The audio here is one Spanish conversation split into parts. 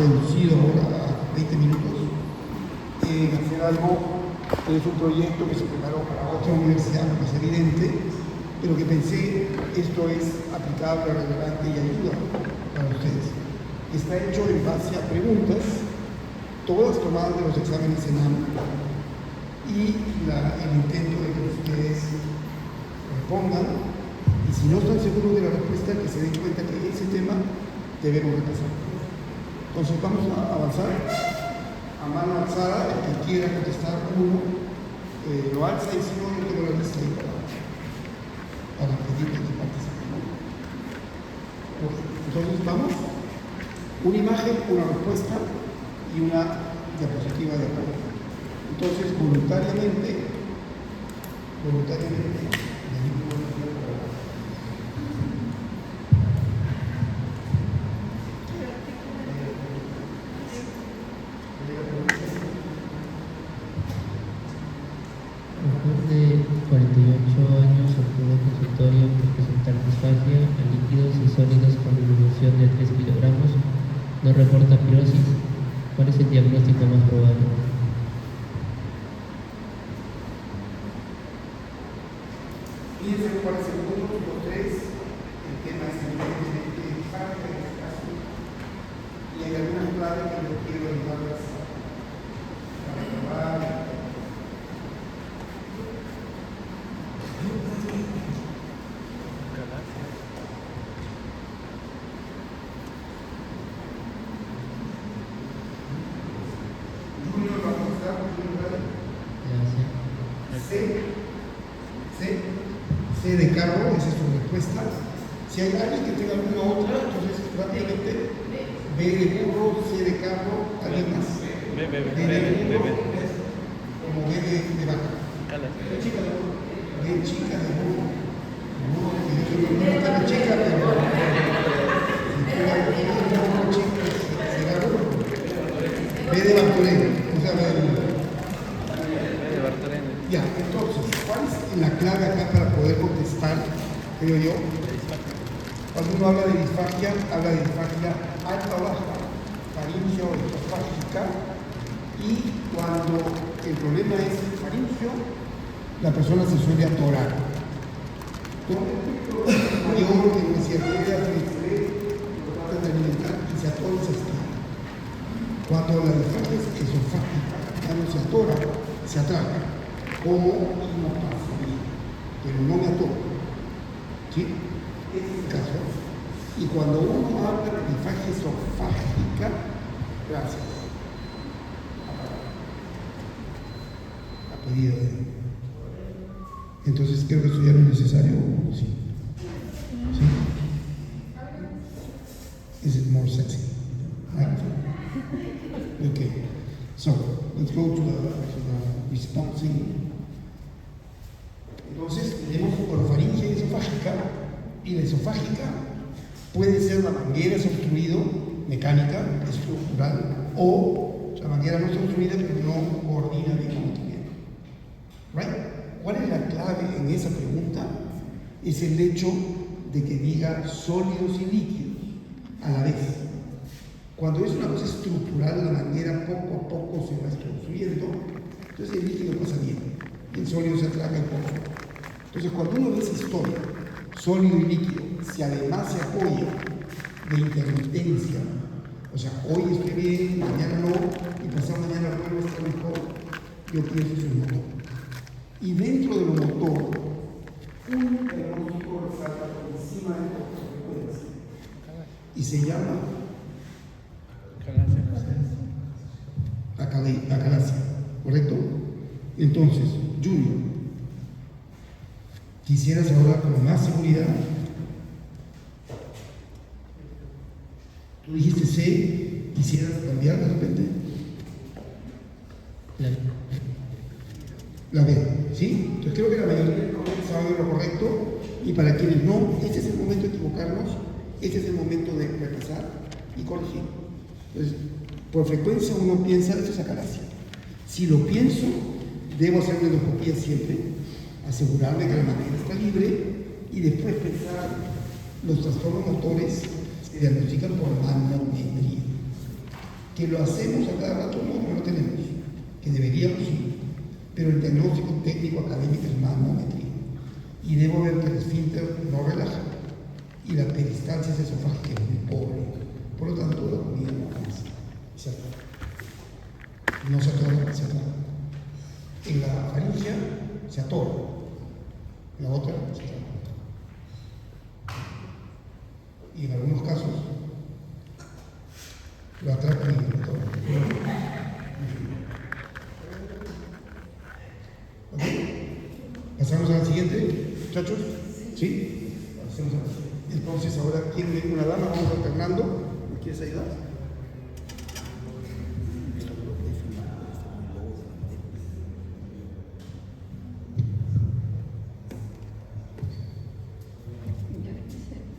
reducido ahora a 20 minutos en hacer algo que es un proyecto que se preparó para otra universidad, que es evidente, pero que pensé esto es aplicable, relevante y ayuda para ustedes. Está hecho en base a preguntas, todas tomadas de los exámenes ENAM, y el intento de que ustedes respondan, y si no están seguros de la respuesta, que se den cuenta que ese tema debemos repasar. Entonces vamos a avanzar a mano alzada. El que quiera contestar uno lo alza, y si no, yo tengo la lista ahí para pedir que participen. Entonces vamos, una imagen, una respuesta y una diapositiva de apoyo. Entonces voluntariamente De 48 años acude al consultorio por presentar disfagia a líquidos y sólidos con disminución de 3 kilogramos, no reporta pirosis. ¿Cuál es el diagnóstico más probable? Piensen cuál es el punto, los tres. El tema es evidentemente disfagia en este caso, y hay algunas claves que yo quiero ayudarlas a recordar. C de carro, esa es su respuesta. Si hay alguien que tenga alguna otra, entonces rápidamente B de burro, C de carro, alguien más. B de burro, como B de vaca. B chica de burro. B chica de burro. Yo no tengo chica, pero será burro. B de Bartolena, o sea, B de burro. Ya, entonces, ¿cuál es la clave acá para poder contestar, creo yo? Cuando uno habla de disfagia alta o baja, faringeo o esofágica, y cuando el problema es el faringeo, la persona se suele atorar. Mayor que no cierta idea lo tratan de alimentar y se atora y se estira. Cuando la disfagia es esofágica, ya no se atora, se atraca. Como inopasoría, pero no me atoro. ¿Sí? Ese es el caso. Y cuando uno habla de disfagia esofágica, gracias. A pedido de. Entonces creo que esto ya no es necesario. Sí. ¿Sí? Is it more sexy? Right? Okay. So let's go to the responding. Entonces tenemos orofaringe esofágica, y la esofágica puede ser la manguera obstruido, mecánica, estructural, o la manguera no está obstruida pero no coordina bien el movimiento. Right? ¿Cuál es la clave en esa pregunta? Es el hecho de que diga sólidos y líquidos a la vez. Cuando es una cosa estructural, la manguera poco a poco se va obstruyendo, entonces el líquido pasa bien, y el sólido se atraca un poco. Entonces, cuando uno ve esa historia, sólido y líquido, si además se apoya de intermitencia, o sea, hoy estoy bien, mañana no, y pasado mañana vuelvo a estar mejor, yo pienso que es un motor. Y dentro del motor, un diagnóstico resalta por encima de otra frecuencia, y se llama acalasia, ¿correcto? Entonces, Junior, quisieras ahora con más seguridad. Tú dijiste C, quisieras cambiar de repente. La B, ¿sí? Entonces creo que la mayoría sabe lo correcto, y para quienes no, este es el momento de equivocarnos, este es el momento de repasar y corregir. Entonces, por frecuencia uno piensa, esto es acalasia. Si lo pienso, debo hacer una endoscopía siempre, asegurarme que la manguera está libre, y después pensar los trastornos motores se diagnostican por manometría. Que lo hacemos a cada rato, no lo tenemos. Que deberíamos, sí. Pero el diagnóstico técnico académico es manometría. Y debo ver que el esfínter no relaja. Y la peristalsis esofágica es muy pobre. Por lo tanto, la comida no avanza. Se atora. No se atora, se atora. En la faringe se atora. En la otra se atora. Y en algunos casos lo atrapan y lo atora. ¿Okay? ¿Pasamos a la siguiente, muchachos? ¿Sí? Pasemos a la siguiente. Entonces, ahora, ¿quién ve una dama? Vamos alternando. ¿Me quieres ayudar?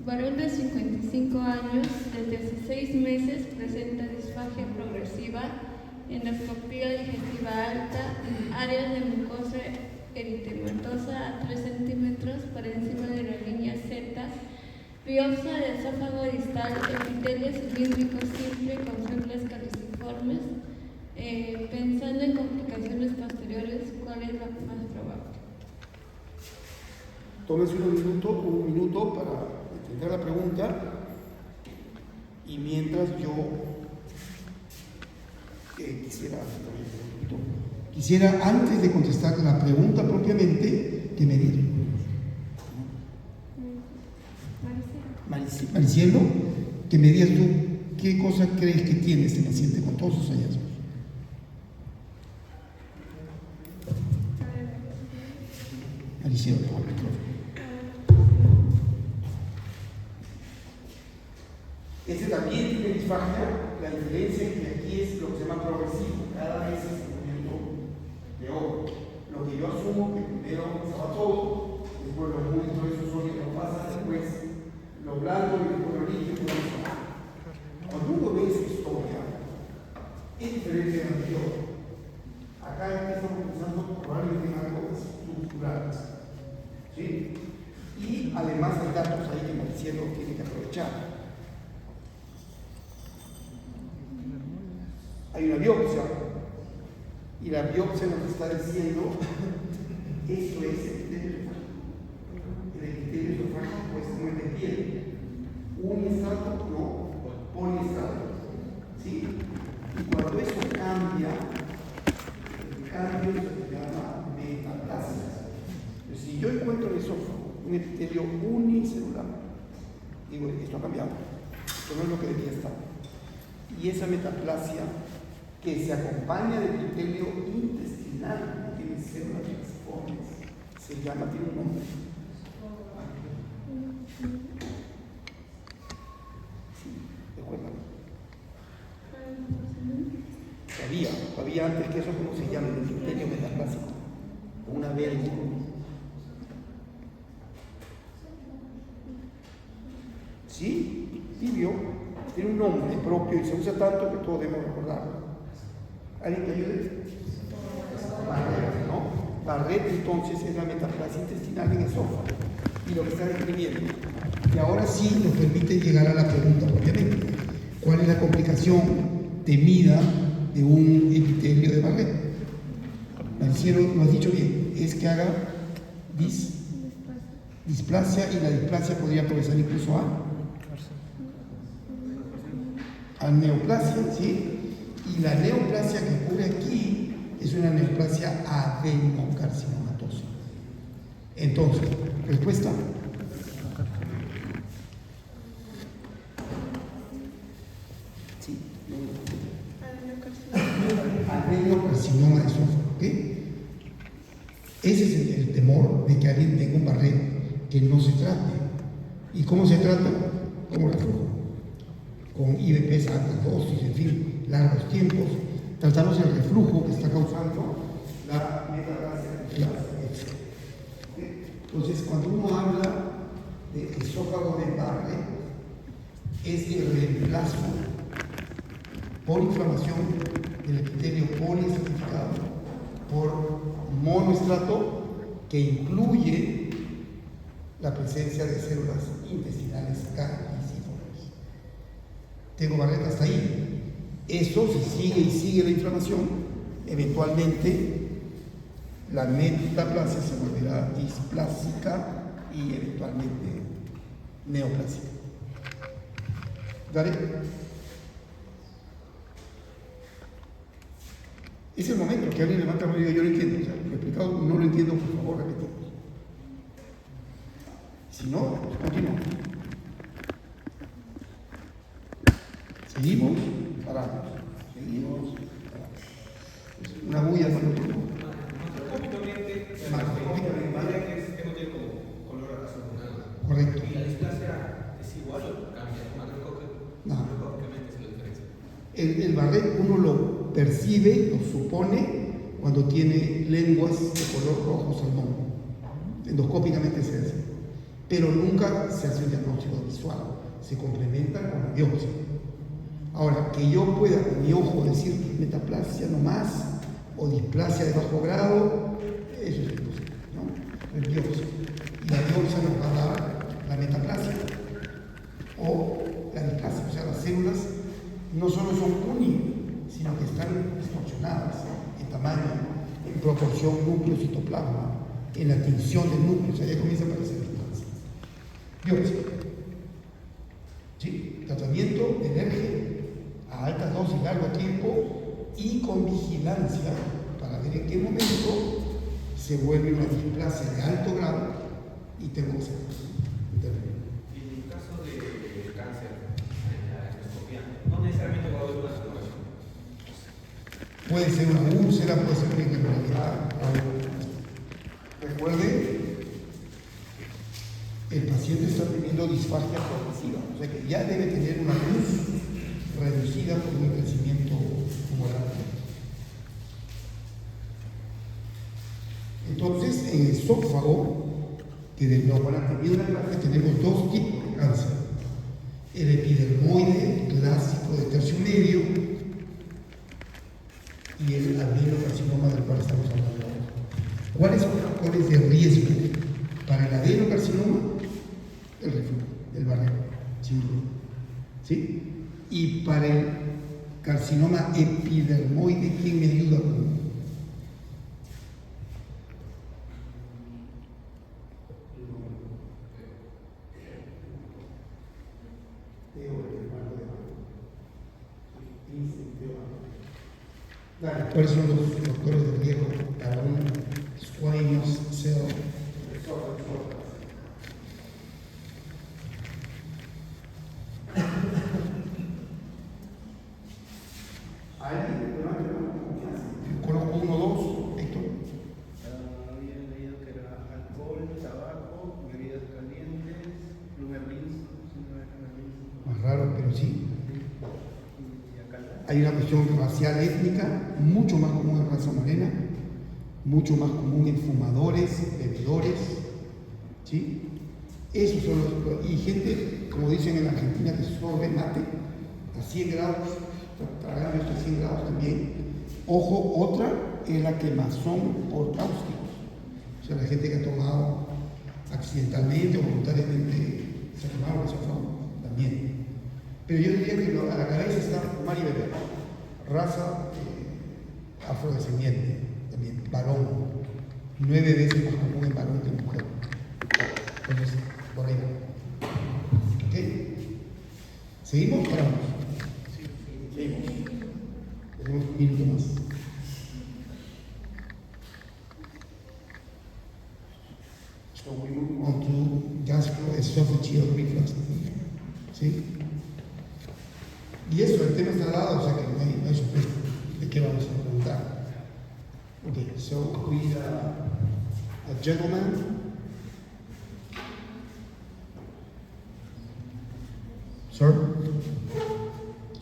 Varón de 55 años, desde hace 6 meses presenta disfagia progresiva, endoscopía digestiva alta, áreas de mucosa eritematosa a 3 centímetros por encima de la línea Z, biopsia de esófago distal, epitelio cilíndrico simple con células caliciformes. Pensando en complicaciones posteriores, ¿cuál es la más probable? Tómese un minuto para entender la pregunta y mientras yo quisiera antes de contestar la pregunta propiamente que me diga. Maricielo, que me digas tú qué cosa crees que tiene este paciente con todos sus hallazgos. Maricielo, por favor. Este también tiene disfagia, la diferencia es que aquí es lo que se llama progresivo, cada vez es poniendo peor. Lo que yo asumo que primero estaba todo, después lo muy todo eso sólido lo pasa, después lo blando y después lo líquido. Cuando uno ve esa historia, es diferente de la anterior. Acá estamos pensando probablemente en algo estructural. ¿Sí? Y además hay datos ahí que Maricielo tiene que aprovechar. Hay una biopsia y la biopsia nos está diciendo esto es epitelio esofágico. El epitelio esofágico pues no es de piel, uniestrato, no, poliestrato, ¿sí? Y cuando eso cambia, el cambio se llama metaplasia. Pero si yo encuentro el esófago un epitelio unicelular, digo, esto ha cambiado, esto no es lo que debía estar. Y esa metaplasia que se acompaña del epitelio intestinal, no tiene células falciformes, se llama, tiene un nombre. Sí, recuerdan. Había antes que eso, ¿cómo se llama? El epitelio metaplásico, una verde. Sí, tibio, tiene un nombre propio y se usa tanto que todos debemos recordarlo. ¿Alguien que ayude? Barret, ¿no? Barret entonces es la metaplasia intestinal en esófago y lo que está describiendo. Y ahora sí nos permite llegar a la pregunta propiamente. ¿Cuál es la complicación temida de un epitelio de Barret? Maricielo, lo has dicho bien, es que haga displasia y la displasia podría progresar incluso a neoplasia, ¿sí? Y la neoplasia que ocurre aquí es una neoplasia adenocarcinomatosa. Entonces, respuesta. Sí. Adenocarcinoma de esófago, ¿ok? Ese es el temor de que alguien tenga un Barret que no se trate. ¿Y cómo se trata? Como reflujo. Con IVPs a altas dosis, en fin, largos tiempos, tratamos el reflujo que está causando la metaplasia. Entonces, cuando uno habla de esófago de Barret, es el reemplazo por inflamación del epitelio poliestratificado por monoestrato que incluye la presencia de células intestinales caliciformes. Tengo Barret hasta ahí. Eso, si sigue y sigue la inflamación, eventualmente la metaplasia se volverá displásica y eventualmente neoplásica. ¿Dale? Es el momento que alguien levanta la mano y diga, yo lo entiendo. O sea, lo he explicado, no lo entiendo, por favor, repetimos. Si no, continuamos. Seguimos, paramos. Seguimos, paramos. Es una bulla para el turno. Macroscópicamente, que no tiene como color azul. Correcto. ¿Y la displasia es igual o cambia? Macroscópicamente es la diferencia. El Barrett uno lo percibe, lo supone, cuando tiene lenguas de color rojo salmón. Endoscópicamente se hace. Pero nunca se hace un diagnóstico visual. Se complementa con la biopsia. Ahora, que yo pueda con mi ojo decir que es metaplasia nomás o displasia de bajo grado, eso es imposible, ¿no? Es biopsia. Y la biopsia nos va a dar la metaplasia o la displasia. O sea, las células no solo son sino que están distorsionadas en tamaño, en proporción núcleo-citoplasma, en la tinción del núcleo. O sea, ya comienza a aparecer displasia. Biopsia. ¿Sí? Tratamiento de ERGE a alta dosis, largo tiempo y con vigilancia para ver en qué momento se vuelve una displasia de alto grado y tengo que intervenir. Y en el caso de cáncer en la endoscopia, no necesariamente va a haber una exploración. Puede ser una úlcera, puede ser una irregularidad. Recuerde, el paciente está teniendo disfagia progresiva, o sea que ya debe tener una luz reducida por un crecimiento tumoral. Entonces, en el esófago, que de la clase tenemos dos tipos de cáncer: el epidermoide clásico de tercio medio y el adenocarcinoma del cual estamos hablando ahora. ¿Cuáles son los factores de riesgo para el adenocarcinoma? El reflujo, el Barrett, sin duda. ¿Sí? Y para el carcinoma epidermoide, ¿quién me ayuda con? ¿Cuáles son los factores de riesgo para un squamous cell? Conozco uno o dos, Héctor. Había leído que era alcohol, tabaco, bebidas calientes, Lumerlins, Más raro, pero sí. y acá. Hay una cuestión racial étnica, mucho más común en raza morena, mucho más común en fumadores, bebedores, ¿sí? Esos son los... Y gente, como dicen en Argentina, que sorbe mate a 100 grados, tragando esto a 100 grados también. Ojo, otra es la quemazón por cáusticos. O sea, la gente que ha tomado accidentalmente o voluntariamente se ha quemado el esófago también. Pero yo diría que a la cabeza está fumar y beber. Raza afrodescendiente también, varón. 9 veces más común en varón que en mujer. Entonces, por ahí va. ¿Ok? ¿Seguimos? Paramos. Seguimos. Tenemos un minuto más. So we move on to gastroesophageal reflux. ¿Sí? Y eso, el tema está dado, o sea que no hay sorpresa de qué vamos a preguntar. Okay, so we a gentleman. Sir?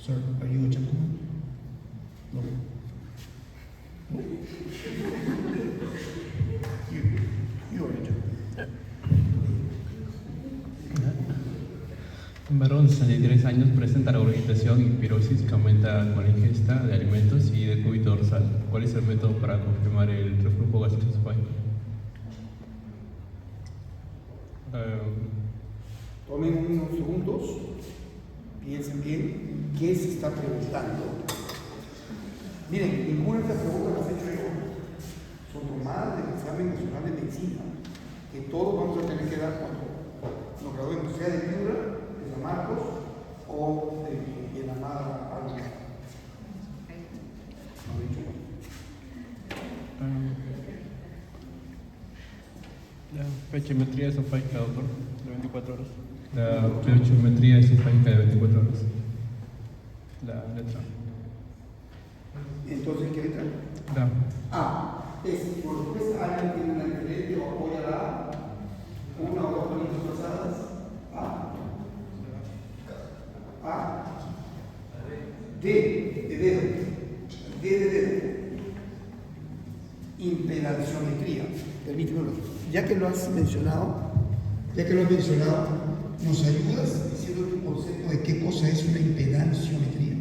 Sir, are you a gentleman? No. You are a gentleman. Un varón de 63 años presenta regurgitación y pirosis que aumenta con la ingesta de alimentos y de cúbito dorsal. ¿Cuál es el método para confirmar el reflujo gastroesofágico? Tomen unos segundos, piensen bien qué se está preguntando. Miren, ninguna de estas preguntas las he hecho yo. Son tomadas del examen nacional de medicina, que todos vamos a tener que dar cuando nos graduemos, sea de Piura, de San Marcos o de la Amada Alba. ¿No he dicho? La fechimetría esofágica, doctor, de 24 horas. La fechimetría esofágica de 24 horas. La letra. Entonces, ¿qué letra? La. Por respuesta, alguien tiene una diferente o apoya la una o dos manitos pasadas. D de dedo. D de dedo. Impedanciometría. Permíteme, ya que lo has mencionado, ¿nos ayudas diciendo tu concepto de qué cosa es una impedanciometría?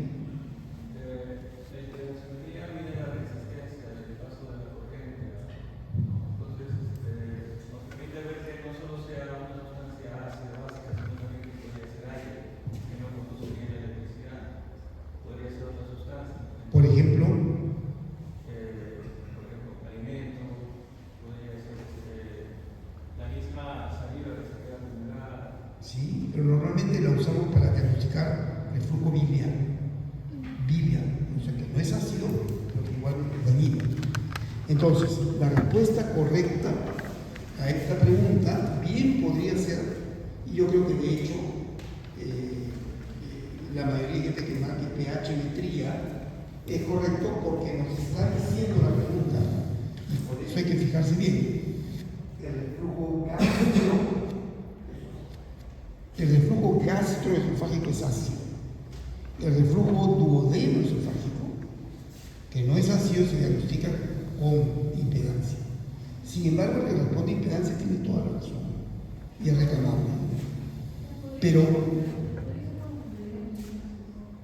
Por ejemplo, alimento, podría ser la misma saliva que se queda acumulada. sí, pero normalmente la usamos para diagnosticar reflujo biliar, o sea que no es ácido, pero que igual es dañino. Entonces, la respuesta correcta a esta pregunta bien podría ser, y yo creo que de hecho la mayoría de gente que marque pH-metría es correcto porque nos está diciendo la pregunta, y por eso hay que fijarse bien. El reflujo gastroesofágico es ácido. El reflujo duodeno-esofágico, que no es ácido, se diagnostica con impedancia. Sin embargo, el que responde a impedancia tiene toda la razón y es reclamable. Pero,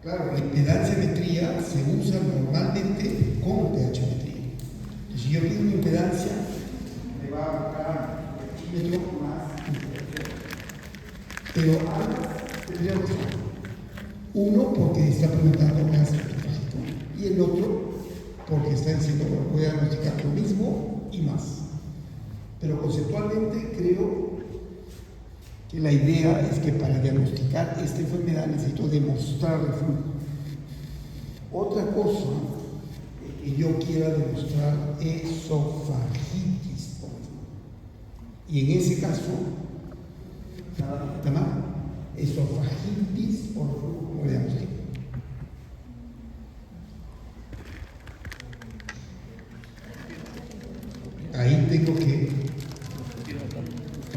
claro, la impedanciometría se usa normalmente con pH-metría. Entonces, si yo pido una impedancia, me va a marcar el pH-metro más impedancia. Pero ambas tendrían razón. Uno, porque está preguntando gastroesofágico, y el otro, porque está diciendo que voy a diagnosticar lo mismo y más. Pero conceptualmente creo que la idea es que para diagnosticar esta enfermedad necesito demostrar reflujo. Otra cosa que yo quiera demostrar esofagitis, y en ese caso, nada está mal, esofagitis o reflujo, como le llamamos. Ahí tengo que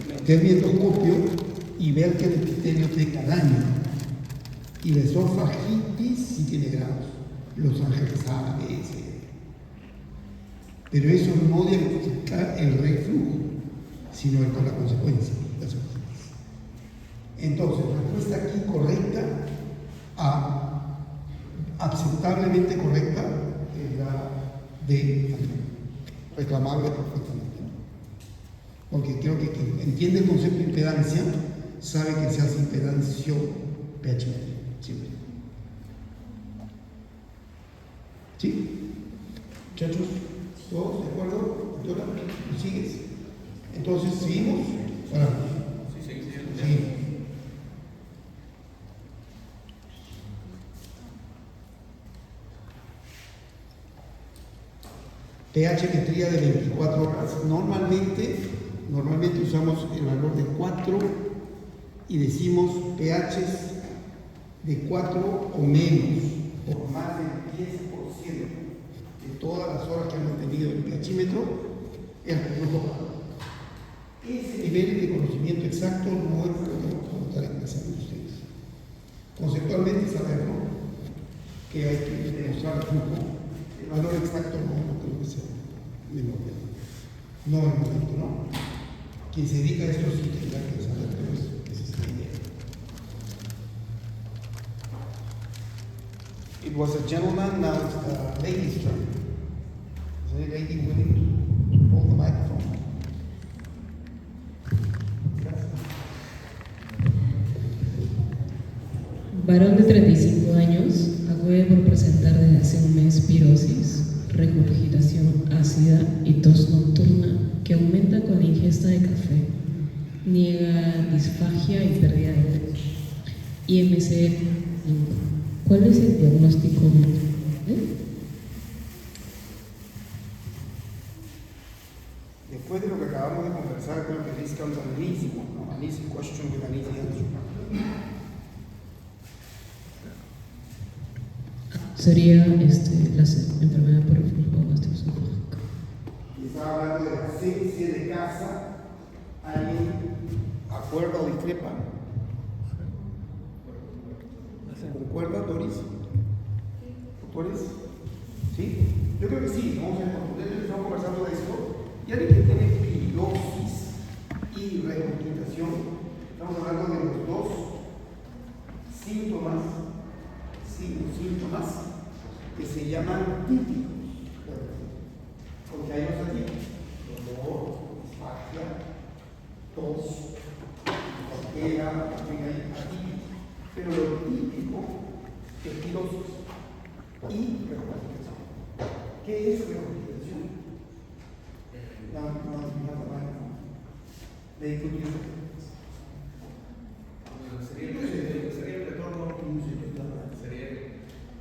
meter mi endoscopio y ver que el epitelio tiene daño. Y la esofagitis sí tiene grados, Los Ángeles A, B, C. Pero eso no diagnostica el reflujo, sino con la consecuencia, la esofagitis. Entonces, respuesta aquí correcta, aceptablemente correcta, es la D, reclamable perfectamente. Porque creo que quien entiende el concepto de impedancia sabe que se hace impedancio pH siempre. ¿Sí? Muchachos, ¿todos de acuerdo? ¿Doctora? ¿Sigues? Entonces, ¿seguimos? Paramos. Sí, seguimos. Seguimos. pH-metría de 24 horas. Normalmente usamos el valor de 4 y decimos pHs de 4 o menos, por más del 10% de todas las horas que han mantenido el pHímetro, el reflujo. Ese nivel de conocimiento exacto no es lo que podemos contar en clase de ustedes. Conceptualmente saberlo, que hay que demostrar el flujo. El valor exacto no creo que sea menor. No en el momento, ¿no? Quien se dedica a esto sí tendrá que saber, pero esa es la idea. It was a gentleman, now it's a lady's turn. Is any lady willing to hold the microphone? Varón de 35 años, acude por presentar desde hace un mes pirosis. regurgitación ácida y tos nocturna que aumenta con la ingesta de café. Niega disfagia y pérdida de IMC. ¿Cuál es el diagnóstico? Después de lo que acabamos de conversar, creo que this comes an easy one, ¿no? An easy question with an easy answer. Sería la enfermedad por reflujo gastroesofágico. Y estaba hablando de la CC de casa. ¿Alguien acuerda o discrepa? ¿Concuerda, Doris? ¿Doctores? ¿Sí? Yo creo que sí. Vamos a conversando de esto. Y alguien que tiene pirosis y regurgitación, estamos hablando de los dos síntomas que se llaman típicos. Porque hay los atípicos: dolor, disfagia, tos, cualquiera, atípico. Pero lo típico es pirosis y regurgitación. ¿Qué es regurgitación?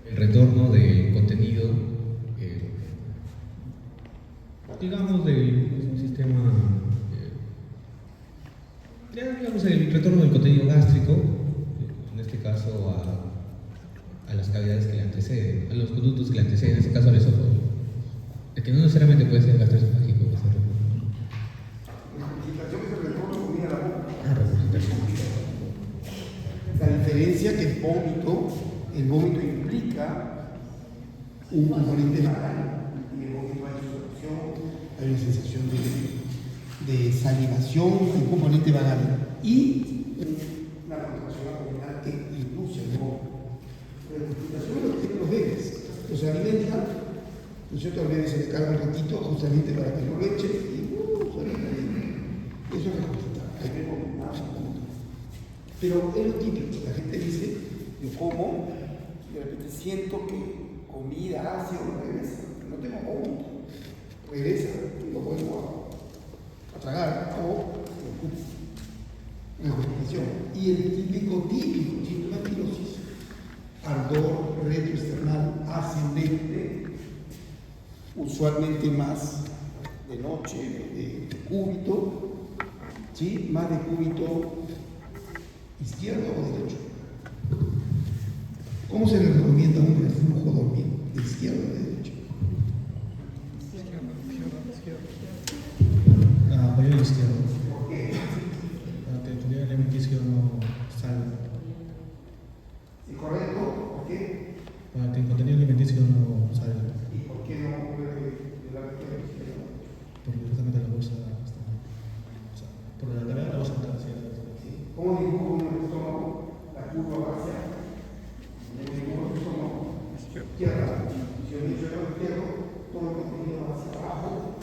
El retorno del contenido, digamos, del sistema, digamos, el retorno del contenido gástrico, en este caso a las cavidades que le anteceden, a los conductos que le anteceden, en este caso al esófago, que no necesariamente puede ser gastroesofágico. Regurgitación es el retorno de comida a la boca. Regurgitación. La diferencia que el vómito implica un componente vagal. En el vómito hay sudoración, hay una sensación de salivación, un componente vagal y una contracción abdominal que induce el vómito. La regurgitación es lo que tienen los bebés. Los alimentan, ¿no es cierto? Al bebé se le carga un ratito justamente para que no lo eche y suena bien. Eso es regurgitar. Hay que vomitar. Pero es lo típico. La gente dice: yo como y de repente siento que comida ácida no regresa. No tengo vómito. Regresa y lo vuelvo a tragar o regurgitación. Y el típico síntoma de pirosis: ardor retroesternal ascendente, usualmente más de noche, de cúbito, ¿sí? Más de cúbito izquierdo o derecho. ¿Cómo se le recomienda un reflujo dormir? ¿De izquierda o de derecha? Apoyo el izquierdo. ¿Por qué? Para que el contenido alimenticio no salga. ¿Sí, correcto? ¿Por qué? Para que el contenido alimenticio no salga. ¿Y por qué no puede llevar a la izquierda? Porque justamente la bolsa está. O sea, por la lateral la bolsa está hacia la izquierda. ¿Cómo dibujo en el estómago la curva hacia? En el dibujo del estómago izquierda. Si yo he dicho el izquierdo, todo el contenido va hacia abajo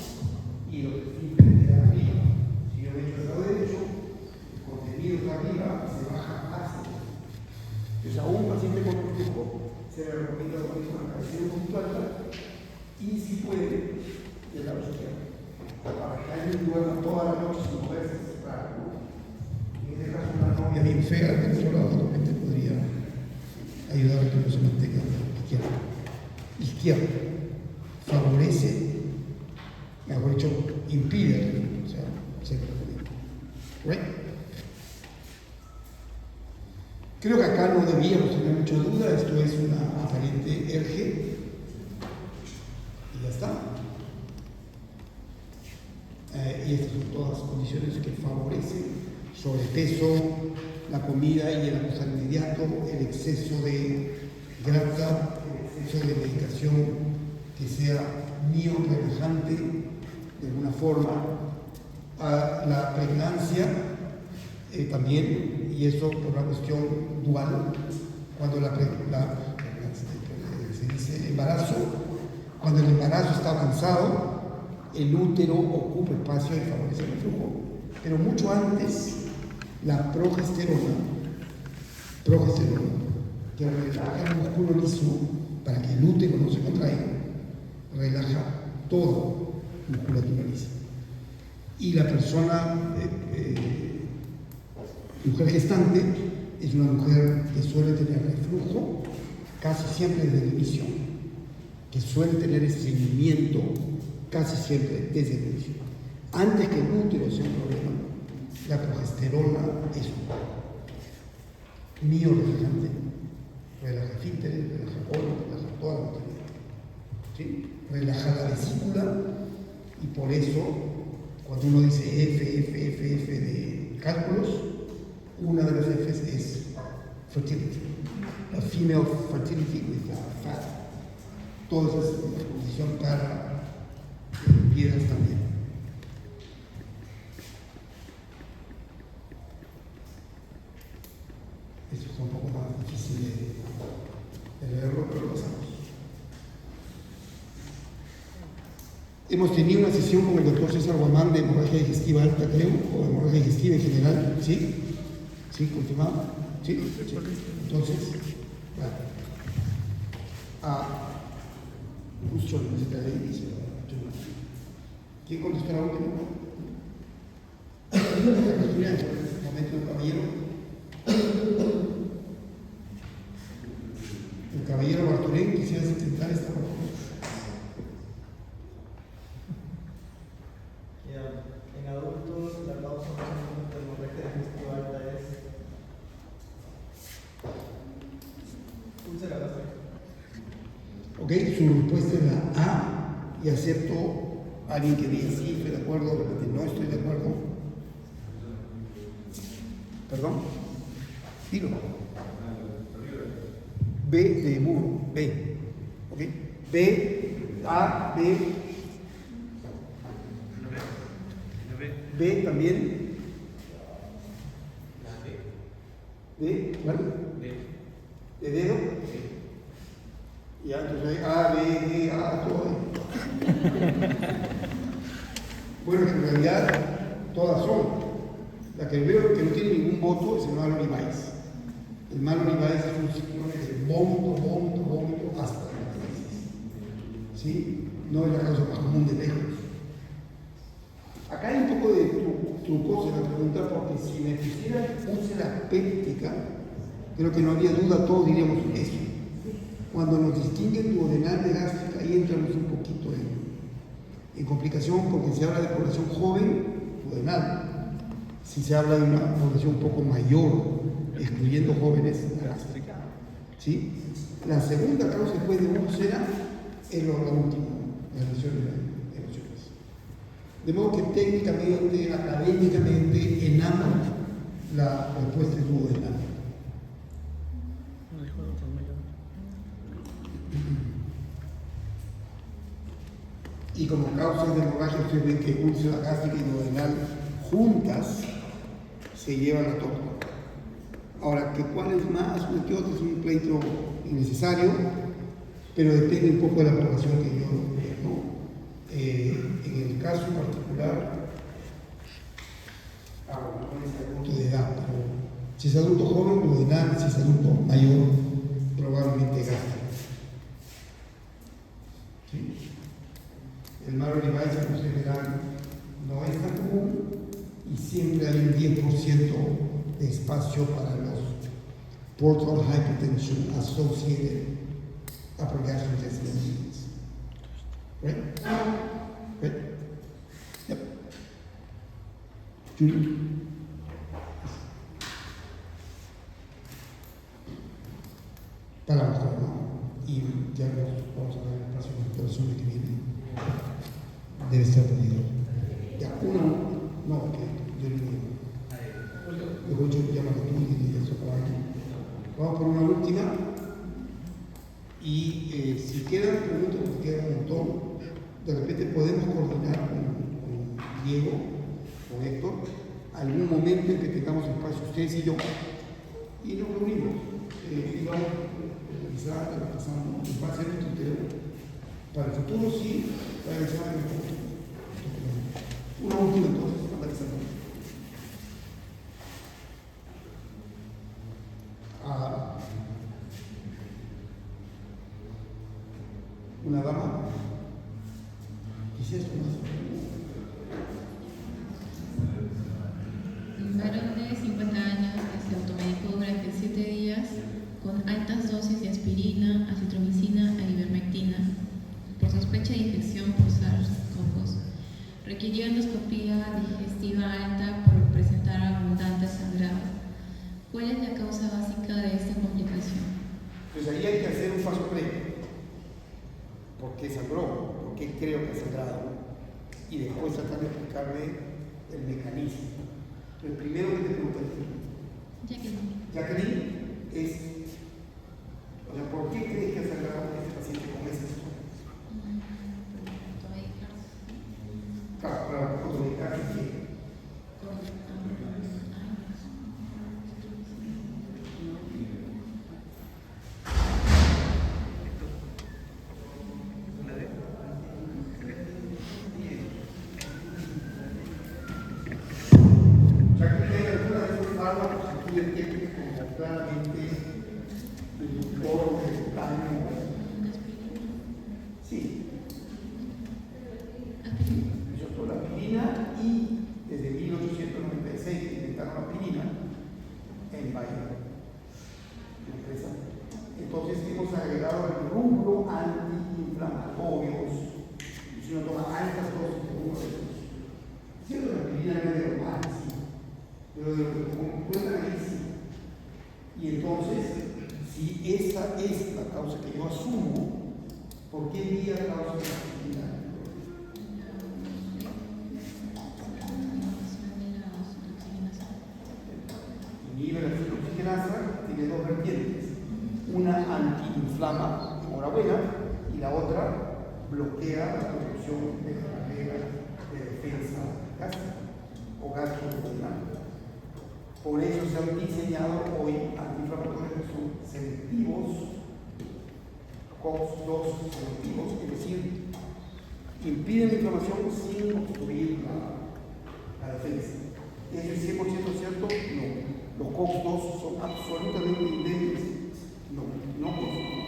y los intestinos quedan arriba. Si yo he hecho el lado derecho, el contenido está arriba y se baja hacia abajo. Entonces, a un paciente con reflujo se le recomienda dormir con la cabeza un poquito alta y, si puede, del lado izquierdo. Para que alguien duerma toda la noche sin poderse separar. En este caso, una novia bien fea del otro lado de repente podría ayudar a que no se mantenga izquierda. Favorece, mejor dicho, impide, o sea, se recomienda. ¿Right? Creo que acá no debíamos tener mucha duda. Esto es una aparente ERGE y ya está. Y estas son todas condiciones que favorecen sobrepeso, la comida y el acosar inmediato, el exceso de grasa, el exceso de medicación que sea miorelajante de alguna forma, la pregnancia también, y eso por una cuestión dual, cuando se dice embarazo, cuando el embarazo está avanzado, el útero ocupa espacio y favorece el reflujo. Pero mucho antes, la progesterona, que relaja el músculo liso para que el útero no se contraiga, relaja toda musculatura lisa. Y la persona, mujer gestante, es una mujer que suele tener reflujo casi siempre desde el inicio, que suele tener ese seguimiento casi siempre desde el inicio. Antes que el útero sea un problema, la progesterona es un mío relajante, relaja esfínteres, relaja colon, relaja toda la materia, ¿sí? Relaja la vesícula, y por eso cuando uno dice F de cálculos, una de las F's es fertility, la female fertility with fat, toda esa condición para piedras también. Esto es un poco más difícil de leerlo, pero lo pasamos. Hemos tenido una sesión con el doctor César Guamán de hemorragia digestiva alta, creo, o hemorragia digestiva en general, ¿sí? ¿Sí? ¿Confirmado? ¿Sí? Sí. Entonces, vale. Justo la receta de ahí dice, ¿quién contestó la última? Momento del caballero. El caballero Bartolén quisiera intentar esta pregunta. En adultos, la causa más común de hemorragia digestiva alta es úlcera gástrica. Ok, su respuesta es la A, y acepto a alguien que diga sí, estoy de acuerdo, de repente no estoy de acuerdo. ¿Perdón? Dilo. B de burro, B. ¿Ok? B, A, B. B también. B, ¿vale? ¿De dedo? Ya, entonces hay A, B, D, A, todo. Bueno, en realidad todas son. La que veo que no tiene ningún voto es el Mallory Weiss. El Mallory Weiss es un ciclón de vómito hasta la crisis. ¿Sí? No es la causa más común de lejos. Acá hay un poco de trucos en la pregunta, porque si me pusiera úlcera péptica, creo que no había duda, todos diríamos eso. Cuando nos distinguen duodenal de gástrica, ahí entramos un poquito en complicación, porque se habla de población joven, duodenal. Si se habla de una población un poco mayor, excluyendo jóvenes, gástrica. ¿Sí? La segunda causa después de úlcera es la última, la lesión de emociones. De modo que técnicamente, académicamente, en ambas, la respuesta es duodenal. Y como causas de hemorragia, ustedes ven que úlcera gástrica y duodenal juntas se llevan la torta. Ahora, que cuál es más, una que otra, es un pleito innecesario, pero depende un poco de la población que yo vea, ¿no? En el caso particular, no es el punto de edad, pero si es adulto joven, duodenal; si es adulto mayor, probablemente gástrico. ¿Sí? El Mallory Weiss, como ustedes verán, no es tan común, y siempre hay un 10% de espacio para los portal hypertension associated upper gastrointestinal disease. Right? Right? Yep. Julie? Para la mejor, ¿no? Y ya vamos a ver el próximo persona que viene. Debe estar perdido. Ya, no, que yo le digo. Luego yo llamo a tú y eso para aquí. Vamos por una última. Y si quedan preguntas, porque quedan un montón, de repente podemos coordinar con Diego, con Héctor, algún momento en que tengamos espacio ustedes y yo, y nos reunimos. Y vamos a revisar, repasando, va a ser un tutorial. Para el futuro sí, para el examen del futuro. Una última entonces, analizando. Una dama. Bisiesto más. Un varón de 50 años que se automedicó durante 7 días con altas dosis de aspirina, acitromicina e ivermectina por sospecha de infección por SARS-CoV-2. Requirió endoscopía digestiva alta por presentar abundante sangrado. ¿Cuál es la causa básica de esta complicación? Pues ahí hay que hacer un paso previo. ¿Por qué sangró? ¿Por qué creo que ha sangrado? Y después tratar de explicarle el mecanismo. El primero que te pregunto Jacqueline es, o sea, ¿por qué crees que ha sangrado este paciente con esa situación? Claro, para comunicar que como claramente reductor de daño. Sí. La aspirina, y desde 1896 inventaron la aspirina en Bayer, la empresa. Entonces hemos agregado el rubro antiinflamatorios. Si uno toma altas dosis de uno de esos, cierto, la aspirina no es de lo más, sí, pero de lo que encuentran ahí sí. Y entonces, si esa es la causa que yo asumo, ¿por qué envía la causa de la aspirina? Inhibe la oxigenasa, tiene dos vertientes. Una antiinflama, enhorabuena, y la otra bloquea la producción de la barrera de defensa gástrica o gastrointestinal. Por eso se han diseñado hoy antiinflamatorios que son selectivos, COX-2 selectivos, es decir, impiden la inflamación sin obstruir la defensa. ¿Es el 100% cierto? No. Los COX-2 son absolutamente indemnes. No consumen.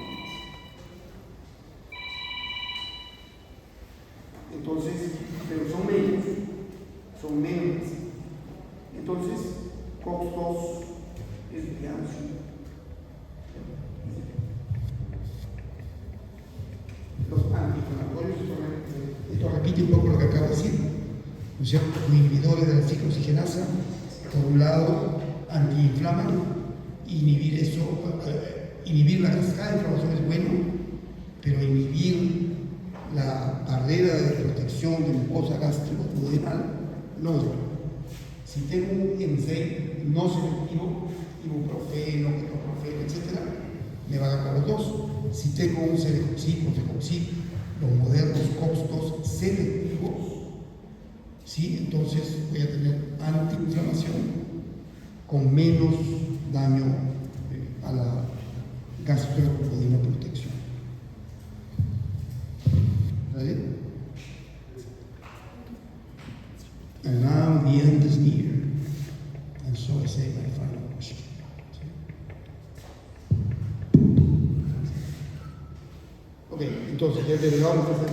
Entonces, pero son menos. Entonces, COX-2 es, digamos, los antiinflamatorios, esto repite un poco lo que acabo de decir, ¿no es cierto? Inhibidores de la ciclooxigenasa, por un lado, antiinflaman, inhibir la cascada de inflamación es bueno, pero inhibir la barrera de protección de mucosa gástrico-duodenal no es bueno. Si tengo un NSAID no selectivo, ibuprofeno, ketoprofeno, etc., me van a ganar los dos. Si tengo un celecoxib o fecoxib, los modernos COX-2 selectivos, ¿sí? Entonces voy a tener antiinflamación con menos daño a la gastroduodenal protección. ¿Vale? And now the end is near, and so I say my final question. Ok, entonces ya delegamos a hacer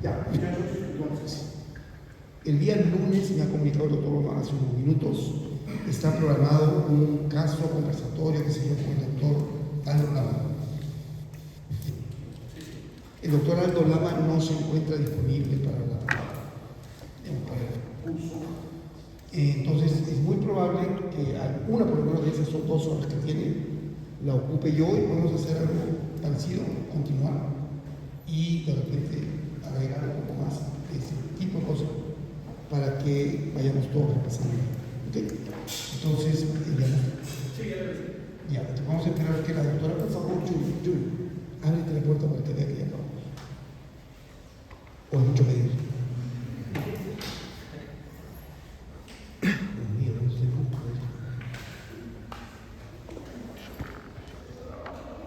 ya, entonces, el día lunes me ha comunicado el doctor Román hace unos minutos, está programado un caso conversatorio que se dio con el doctor Aldo Lama. El doctor Aldo Lama no se encuentra disponible para el curso. Entonces es muy probable que alguna, por lo menos de esas son 2 horas que tiene, la ocupe yo y podemos hacer algo parecido, continuar y de repente agregar un poco más de ese tipo de cosas para que vayamos todos repasando. ¿Okay? Entonces, ya, vamos a esperar que la doctora, por favor, Julie, ábrete la puerta para que vea que ya acabamos. O es mucho